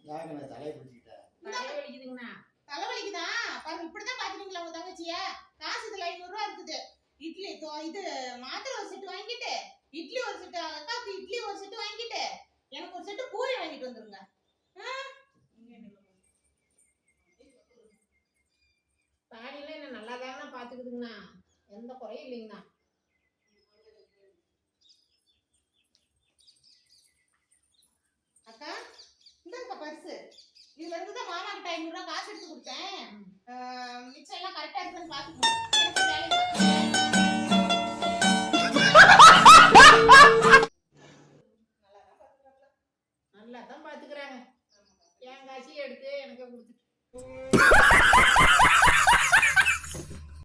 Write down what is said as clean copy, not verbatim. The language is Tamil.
தலை வலிக்குதுங்கண்ணா. தலைவலிக்குதா பாருங்க, இப்படிதான் பாத்துறீங்களா உங்க தங்கச்சிய? காசு இதுல 500 ரூபா இருக்குது. இட்லி இது மாத்திரை ஒரு செட்டு வாங்கிட்டு, இட்லி ஒரு செட்டு, அக்காவுக்கு இட்லி ஒரு செட்டு வாங்கிட்டு, எனக்கு ஒரு செட்டு பூரி வாங்கிட்டு வந்துருங்க. தாடியில என்ன நல்லா தானே பாத்துக்குதுங்கண்ணா, எந்த குறையும் இல்லைங்கண்ணா. அக்கா இந்தாங்க பர்ஸ். இதுல இருந்து தான் மாமா கிட்ட 500 ரூபா காசு எடுத்து கொடுத்தேன். மிச்சம் எல்லாம் கரெக்டா இருக்குன்னு பாத்துக்கோங்க. நல்லா தான் பாத்துக்கிறாங்க. என் காசையும் எடுத்து எனக்கு கொடுத்துட்டு